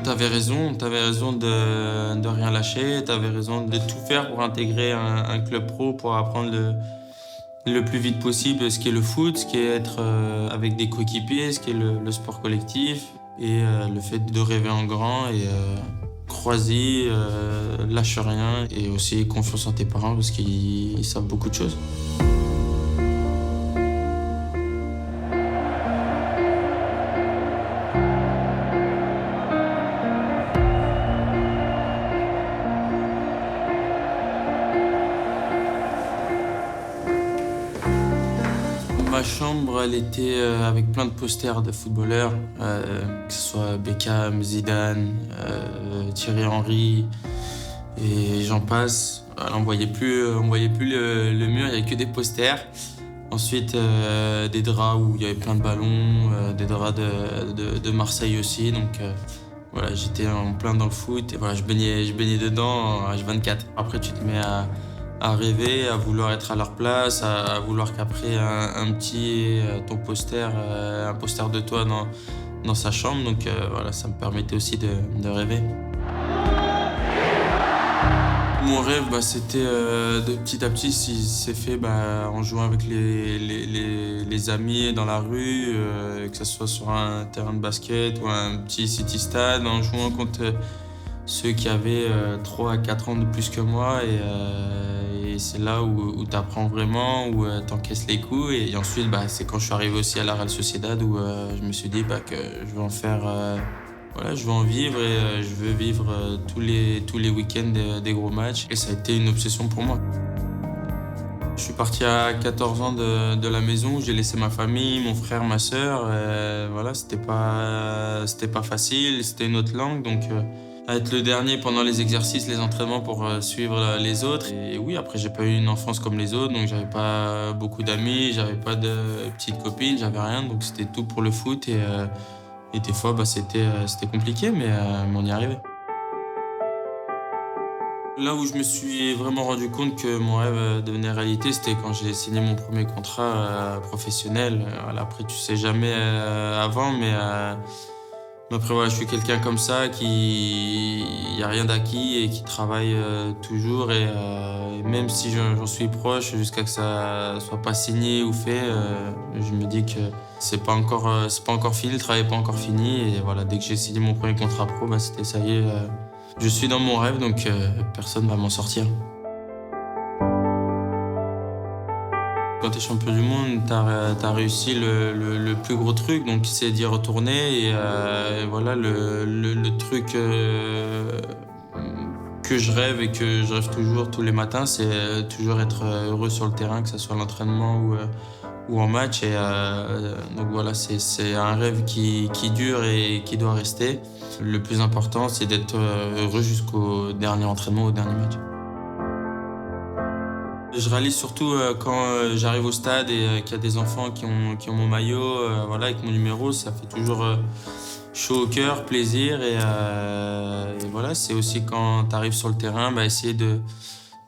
t'avais raison de rien lâcher, t'avais raison de tout faire pour intégrer un club pro, pour apprendre le plus vite possible ce qu'est le foot, ce qu'est être avec des coéquipiers, ce qu'est le sport collectif et le fait de rêver en grand et croiser, lâche rien et aussi confiance en tes parents parce qu'ils savent beaucoup de choses. Ma chambre, elle était avec plein de posters de footballeurs, que ce soit Beckham, Zidane, Thierry Henry, et j'en passe. Voilà, on voyait plus le mur, il n'y avait que des posters. Ensuite, des draps où il y avait plein de ballons, des draps de Marseille aussi. Donc voilà, j'étais en plein dans le foot et voilà, je baignais dedans en H24. Après, tu te mets à rêver, à vouloir être à leur place, à vouloir qu'après un petit ton poster, un poster de toi dans sa chambre. Donc voilà, ça me permettait aussi de rêver. Mon rêve, c'était de petit à petit, s'est fait en jouant avec les amis dans la rue, que ce soit sur un terrain de basket ou un petit city stade, en jouant contre ceux qui avaient 3 à 4 ans de plus que moi. Et c'est là où tu apprends vraiment, où tu encaisses les coups. Et ensuite, c'est quand je suis arrivé aussi à la Real Sociedad où je me suis dit que je veux en faire... Voilà, je veux en vivre et je veux vivre tous les week-ends des gros matchs. Et ça a été une obsession pour moi. Je suis parti à 14 ans de la maison où j'ai laissé ma famille, mon frère, ma sœur. Voilà, c'était pas facile, c'était une autre langue. Donc, être le dernier pendant les exercices, les entraînements pour suivre les autres. Et oui, après, j'ai pas eu une enfance comme les autres. Donc, j'avais pas beaucoup d'amis, j'avais pas de petites copines, j'avais rien. Donc, c'était tout pour le foot. Et des fois, c'était compliqué, mais on y arrivait. Là où je me suis vraiment rendu compte que mon rêve devenait réalité, c'était quand j'ai signé mon premier contrat professionnel. Voilà, après, tu sais jamais avant, mais après, voilà, je suis quelqu'un comme ça qui y a rien d'acquis et qui travaille toujours. Et même si j'en suis proche, jusqu'à que ça soit pas signé ou fait, je me dis que c'est pas encore fini, le travail n'est pas encore fini. Et voilà, dès que j'ai signé mon premier contrat pro, c'était ça y est. Je suis dans mon rêve, donc personne va m'en sortir. Quand t'es champion du monde, t'as réussi le plus gros truc, donc c'est d'y retourner. Et voilà, le truc que je rêve et que je rêve toujours tous les matins, c'est toujours être heureux sur le terrain, que ce soit à l'entraînement ou en match. Et donc voilà, c'est un rêve qui dure et qui doit rester. Le plus important, c'est d'être heureux jusqu'au dernier entraînement, au dernier match. Je réalise surtout quand j'arrive au stade et qu'il y a des enfants qui ont mon maillot, voilà, avec mon numéro, ça fait toujours chaud au cœur, plaisir. Et voilà, c'est aussi quand tu arrives sur le terrain, essayer de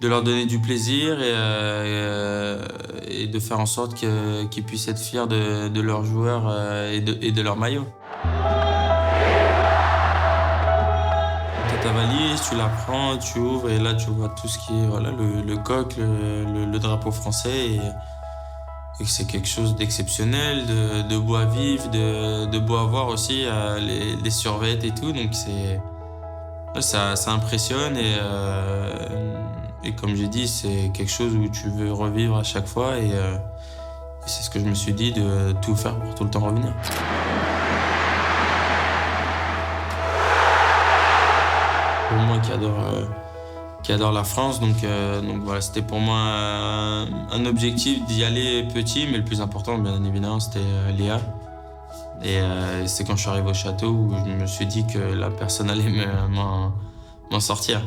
leur donner du plaisir et de faire en sorte qu'ils puissent être fiers de leurs joueurs et de leur maillot. Ta valise, tu la prends, tu ouvres et là tu vois tout ce qui est le coq, le drapeau français et que c'est quelque chose d'exceptionnel, de beau à vivre, de beau à voir aussi, les survêtements et tout. Donc ça impressionne et comme j'ai dit, c'est quelque chose où tu veux revivre à chaque fois et c'est ce que je me suis dit, de tout faire pour tout le temps revenir. Pour moi qui adore la France, donc voilà, c'était pour moi un objectif d'y aller petit, mais le plus important, bien évidemment, c'était Léa. Et c'est quand je suis arrivé au château où je me suis dit que la personne allait m'en sortir.